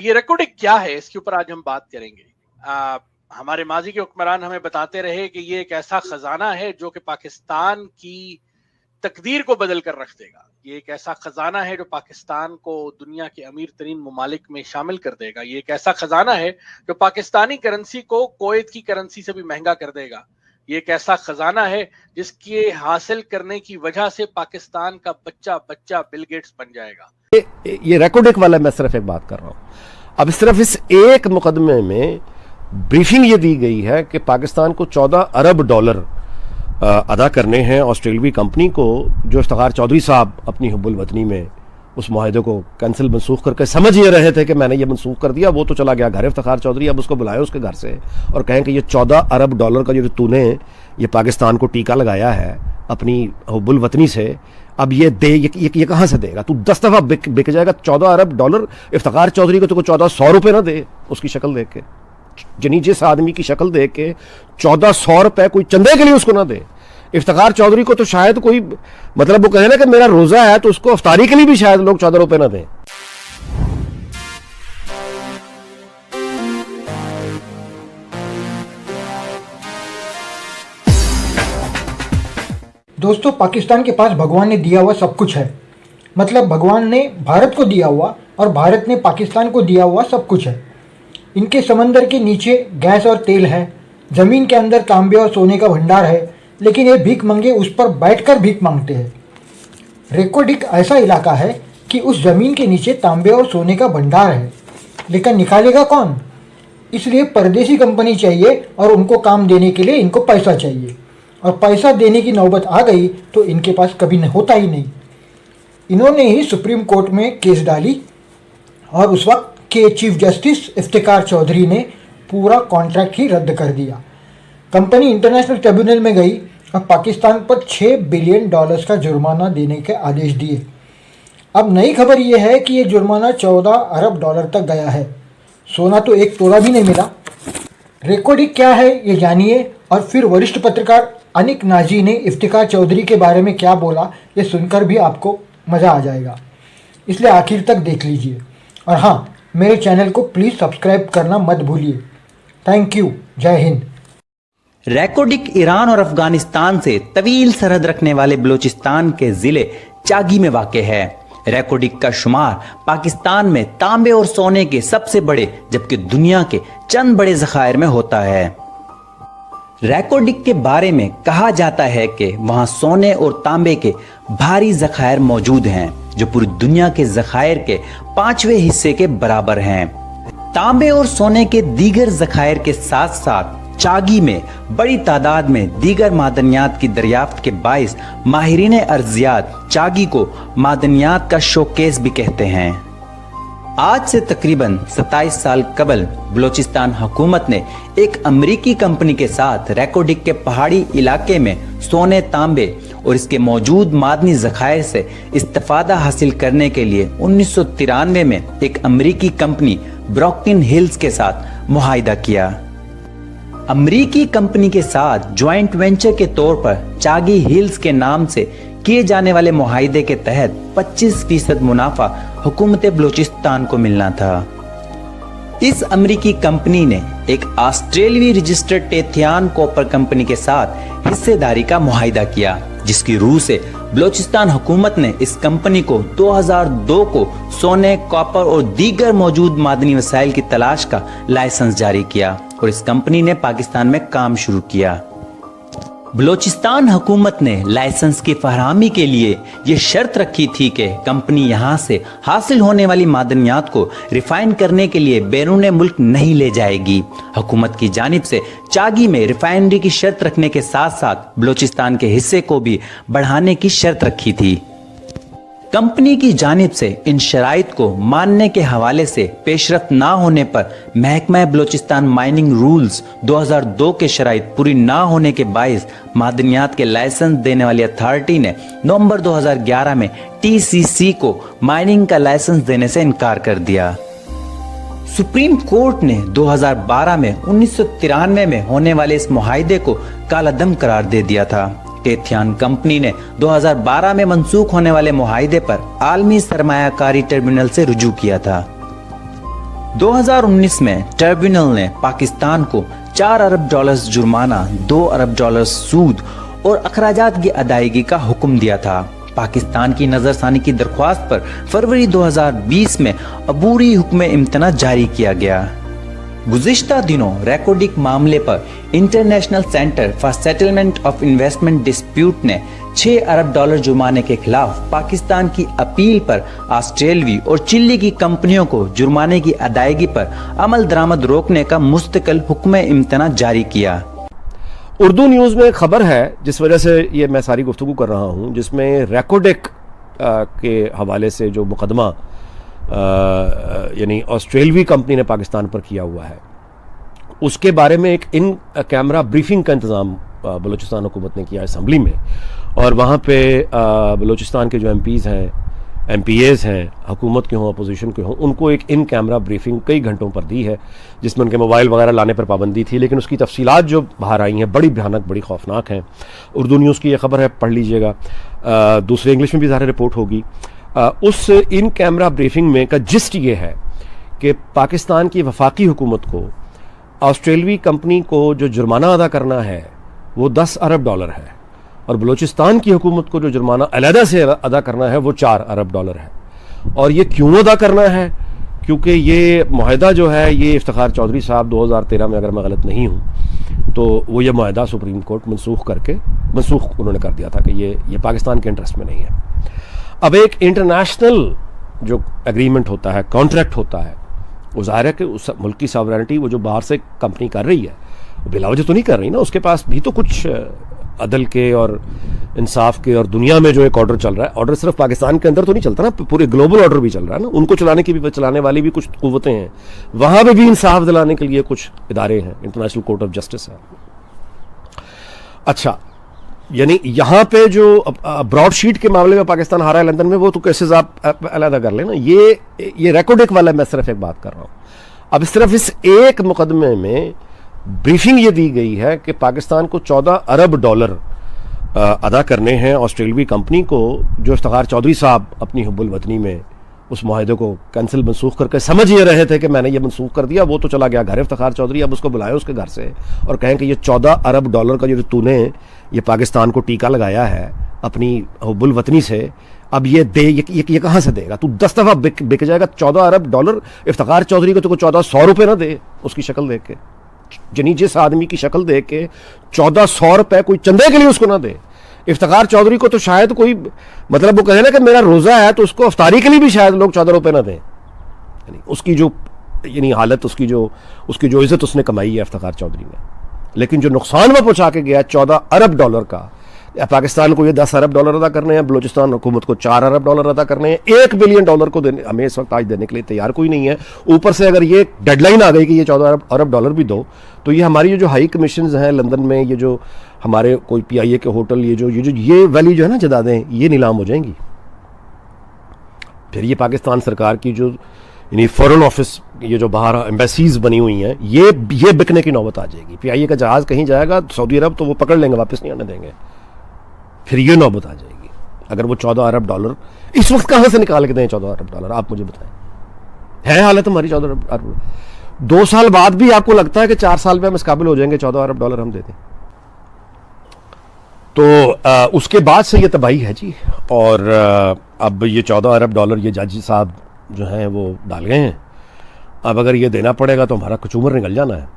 ये रिकॉर्डिंग क्या है, इसके ऊपर आज हम बात करेंगे। हमारे माजी के हुक्मरान हमें बताते रहे कि ये एक ऐसा खजाना है जो कि पाकिस्तान की तकदीर को बदल कर रख देगा। ये एक ऐसा खजाना है जो पाकिस्तान को दुनिया के अमीर तरीन ममालिक में शामिल कर देगा। ये एक ऐसा खजाना है जो पाकिस्तानी करेंसी को कुवैत की करेंसी से भी महंगा कर देगा। ये एक ऐसा खजाना है जिसके हासिल करने की वजह से पाकिस्तान का बच्चा बच्चा बिल गेट्स बन जाएगा। ये रिकॉर्डिंग वाला मैं सिर्फ एक बात कर रहा हूं। अब सिर्फ इस एक मुकदमे में ब्रीफिंग ये दी गई है कि पाकिस्तान को 14 अरब डॉलर अदा करने हैं ऑस्ट्रेलवी कंपनी को, जो इफ्तिखार चौधरी साहब अपनी हुब्बुल वतनी में उस मुआहदे को कैंसिल मनसूख करके समझ ये रहे थे कि मैंने ये मनसूख कर दिया। वो तो चला गया घर इफ्तिखार चौधरी, अब उसको बुलाए उसके घर से और कहें कि ये 14 अरब डॉलर का जो तूने ये पाकिस्तान को टीका लगाया है अपनी हुब्बुल वतनी से, अब ये दे, ये कहाँ से देगा? तू 10 दफ़ा बिक जाएगा। 14 अरब डॉलर इफ्तिखार चौधरी को तो 1400 रुपये ना दे उसकी शक्ल देख के, जनी जिस आदमी की शक्ल देख के 1400 रुपये कोई चंदे के लिए उसको ना दे। इफ्तिखार चौधरी को तो शायद कोई मतलब वो कहे ना कि मेरा रोजा है, तो उसको अफ्तारी के लिए भी शायद लोग 14 रुपये ना दें। दोस्तों, पाकिस्तान के पास भगवान ने दिया हुआ सब कुछ है। मतलब भगवान ने भारत को दिया हुआ और भारत ने पाकिस्तान को दिया हुआ सब कुछ है। इनके समंदर के नीचे गैस और तेल है, ज़मीन के अंदर तांबे और सोने का भंडार है, लेकिन ये भीख मंगे उस पर बैठकर भीख मांगते हैं। रेकोर्ड एक ऐसा इलाका है कि उस ज़मीन के नीचे तांबे और सोने का भंडार है, लेकिन निकालेगा कौन? इसलिए परदेसी कंपनी चाहिए और उनको काम देने के लिए इनको पैसा चाहिए, और पैसा देने की नौबत आ गई तो इनके पास कभी होता ही नहीं। इन्होंने ही सुप्रीम कोर्ट में केस डाली और उस वक्त के चीफ जस्टिस इफ्तिखार चौधरी ने पूरा कॉन्ट्रैक्ट ही रद्द कर दिया। कंपनी इंटरनेशनल ट्रिब्यूनल में गई और पाकिस्तान पर $6 बिलियन का जुर्माना देने के आदेश दिए। अब नई खबर यह है कि ये जुर्माना 14 अरब डॉलर तक गया है। सोना तो एक तोला भी नहीं मिला। रिकॉर्ड क्या है ये जानिए, और फिर वरिष्ठ पत्रकार अनिक नाजी ने इफ्तिखार चौधरी के बारे में क्या बोला ये सुनकर भी आपको मज़ा आ जाएगा, इसलिए आखिर तक देख लीजिए। और हाँ, मेरे चैनल को प्लीज़ सब्सक्राइब करना मत भूलिए। Thank you. जय हिंद। रेकोडिक ईरान और अफगानिस्तान से तवील सरहद रखने वाले बलूचिस्तान के जिले चागी में वाक़ है। रेकोडिक का शुमार पाकिस्तान में तांबे और सोने के सबसे बड़े जबकि दुनिया के चंद बड़े ज़खायर में होता है। रेकोडिक के बारे में कहा जाता है कि वहां सोने और तांबे के भारी ज़खायर मौजूद हैं जो पूरी दुनिया के ज़खायर के 5वें हिस्से के बराबर हैं। तांबे और सोने के दीगर ज़खायर के साथ साथ चागी में बड़ी तादाद में दीगर मादनियात की दरियाफ्त के बाइस माहिरीन अर्जियात चागी को मादनियात का शोकेस भी कहते हैं। आज से तकरीबन 27 साल कबल बलूचिस्तान हुकूमत ने एक अमरीकी कंपनी के साथ रेकोडिक के पहाड़ी इलाके में सोने, तांबे और इसके मौजूद मादनी ज़खायर से इस्तिफादा हासिल करने के लिए 1993 में एक अमरीकी कंपनी ब्रॉकलिन हिल्स के साथ मुआहिदा किया। अमरीकी कंपनी के साथ ज्वाइंट वेंचर के तौर पर चागी हिल्स के नाम से किए जाने वाले मुआहिदे के तहत 25% मुनाफा हुकूमत बलूचिस्तान को मिलना था। इस अमरीकी कंपनी ने एक ऑस्ट्रेलियाई रजिस्टर्ड टेथियान कॉपर कंपनी के साथ हिस्सेदारी का मुआहिदा किया, जिसकी रूह से बलूचिस्तान हुकूमत ने इस कंपनी को 2002 को सोने, कॉपर और दीगर मौजूद मादनी वसाइल की तलाश का लाइसेंस जारी किया और इस कंपनी ने पाकिस्तान में काम शुरू किया। बलूचिस्तान हुकूमत ने लाइसेंस की फरहमी के लिए ये शर्त रखी थी कि कंपनी यहाँ से हासिल होने वाली मादनियात को रिफाइन करने के लिए बैरून मुल्क नहीं ले जाएगी। हुकूमत की जानिब से चागी में रिफाइनरी की शर्त रखने के साथ साथ बलूचिस्तान के हिस्से को भी बढ़ाने की शर्त रखी थी। कंपनी की जानिब से इन शराइत को मानने के हवाले से पेशरफ्त ना होने पर महकमा बलूचिस्तान माइनिंग रूल्स 2002 के शराइत पूरी ना होने के बाइस मादनियात के लाइसेंस देने वाली अथॉरिटी ने नवंबर 2011 में TCC को माइनिंग का लाइसेंस देने से इनकार कर दिया। सुप्रीम कोर्ट ने 2012 में 1993 में होने वाले इस मुआहिदे को कालादम करार दे दिया था। टेथियान कंपनी ने 2012 में मंसूख होने वाले मुआहिदे पर आलमी सरमायाकारी ट्रिब्यूनल से रुजू किया था। 2019 में ट्रिब्यूनल ने पाकिस्तान को $4 अरब जुर्माना, $2 अरब सूद और अखराजात की अदायगी का हुक्म दिया था। पाकिस्तान की नजरसानी की दरख्वास्त पर फरवरी 2020 में अबूरी हुक्म इम्तना जारी किया गया। गुज़िश्ता दिनों रेकोडिक मामले पर international centre for settlement of investment dispute ने $6 अरब जुर्माने के खिलाफ पाकिस्तान की अपील पर ऑस्ट्रेलवी और चिली की कंपनियों को जुर्माने की अदायगी पर अमल दरामद रोकने का मुस्तकिल हुक्म इम्तना जारी किया। उर्दू न्यूज़ में एक खबर है जिस वजह से ये मैं सारी गुफ्तगू कर रहा हूँ, जिसमें रेकोडेक के हवाले से जो मुकदमा यानी ऑस्ट्रेलवी कंपनी ने पाकिस्तान पर किया हुआ है, उसके बारे में एक इन कैमरा ब्रीफिंग का इंतज़ाम बलूचिस्तान हुकूमत ने किया असम्बली में। और वहाँ पे बलूचिस्तान के जो MPs हैं, MPAs हैं, हुकूमत के हों अपोजिशन के हों, उनको एक इन कैमरा ब्रीफिंग कई घंटों पर दी है, जिसमें उनके मोबाइल वगैरह लाने पर पाबंदी थी। लेकिन उसकी तफसीलात जो बाहर आई हैं बड़ी भयानक, बड़ी खौफनाक हैं। उर्दू न्यूज़ की ये खबर है, पढ़ लीजिएगा। दूसरे इंग्लिश में भी ज़ाहिर रिपोर्ट होगी। उस इन कैमरा ब्रीफिंग में का जिस्ट ये है कि पाकिस्तान की वफाकी हुकूमत को ऑस्ट्रेलवी कंपनी को जो जुर्माना अदा करना है वो $10 अरब है, और बलूचिस्तान की हुकूमत को जो जुर्माना अलहदा से अदा करना है वो $4 अरब है। और ये क्यों अदा करना है? क्योंकि ये मुआहदा जो है ये इफ्तिखार चौधरी साहब 2013 में, अगर मैं गलत नहीं हूँ तो वो ये मुआहदा सुप्रीम कोर्ट मनसूख उन्होंने कर दिया था कि ये पाकिस्तान के इंटरेस्ट में नहीं है। अब एक इंटरनेशनल जो एग्रीमेंट होता है, कॉन्ट्रैक्ट होता है, वो ज़ाहिर है कि उस मुल्क की सॉवरेनिटी वो जो बाहर से कंपनी कर रही है बिलावजह तो नहीं कर रही ना, उसके पास भी तो कुछ अदल के और इंसाफ के और दुनिया में जो एक ऑर्डर चल रहा है, ऑर्डर सिर्फ पाकिस्तान के अंदर तो नहीं चलता ना, पूरे ग्लोबल ऑर्डर भी चल रहा है ना। उनको चलाने वाली भी कुछ कुव्वतें हैं, वहाँ पे भी इंसाफ दिलाने के लिए कुछ इदारे हैं, इंटरनेशनल कोर्ट ऑफ जस्टिस है। अच्छा, यानी यहाँ पे जो ब्रॉडशीट के मामले में पाकिस्तान हारा है लंदन में, वो तो केसेस आप अलहदा कर लेना। ये रेकोडेक वाला मैं सिर्फ एक बात कर रहा हूँ। अब सिर्फ इस एक मुकदमे में ब्रीफिंग ये दी गई है कि पाकिस्तान को $14 अरब अदा करने हैं ऑस्ट्रेलवी कंपनी को, जो इफ्तिखार चौधरी साहब अपनी हुब्बुल वतनी में उस मुआहदे को कैंसिल मनसूख करके समझ ये रहे थे कि मैंने ये मनसूख कर दिया। वो तो चला गया घर इफ्तिखार चौधरी, अब उसको बुलाएं उसके घर से और कहें कि ये $14 अरब का जो तूने ये पाकिस्तान को टीका लगाया है अपनी हुब्बुल वतनी से, अब ये दे, ये कहाँ से देगा? तू 10 दफ़ा बिक जाएगा। $14 अरब इफ्तिखार चौधरी को तो 1400 रुपये ना दे उसकी शक्ल देख के, यानी जिस आदमी की शक्ल देख के 1400 रुपये कोई चंदे के लिए उसको ना दे। इफ्तिखार चौधरी को तो शायद कोई, मतलब वो कहे ना कि मेरा रोज़ा है तो उसको अफ्तारी के लिए भी शायद लोग 14 रुपये ना दें। यानी उसकी जो हालत, उसकी जो इज़्ज़त उसने कमाई है इफ्तिखार चौधरी ने, लेकिन जो नुकसान वो पहुँचा के गया $14 अरब का, पाकिस्तान को ये $10 अरब अदा करने हैं, बलूचिस्तान हुकूमत को $4 अरब अदा करने हैं। $1 बिलियन को हमें इस वक्त आज देने के लिए तैयार कोई नहीं है। ऊपर से अगर ये डेडलाइन आ गई कि ये $14 अरब भी दो, तो ये हमारी जो हाई कमीशन हैं लंदन में, ये जो हमारे कोई PIA के होटल, ये वैली जो है ना जदादें, ये नीलाम हो जाएंगी। फिर ये पाकिस्तान सरकार की जो यानी फॉरेन ऑफिस, ये जो बाहर एम्बेसीज बनी हुई हैं, ये बिकने की नौबत आ जाएगी। PIA का जहाज़ कहीं जाएगा सऊदी अरब तो वो पकड़ लेंगे, वापस नहीं आने देंगे। फिर ये नौबत आ जाएगी अगर वो $14 अरब इस वक्त कहाँ से निकाल के दें $14 अरब? आप मुझे बताएं, है हालत हमारी $14 अरब? 2 साल बाद भी आपको लगता है कि 4 साल में हम इस काबिल हो जाएंगे $14 अरब हम दे दें? तो उसके बाद से ये तबाही है जी। और अब ये $14 अरब ये जज साहब जो हैं वो डाल गए हैं। अब अगर ये देना पड़ेगा तो हमारा कचूमर निकल जाना है।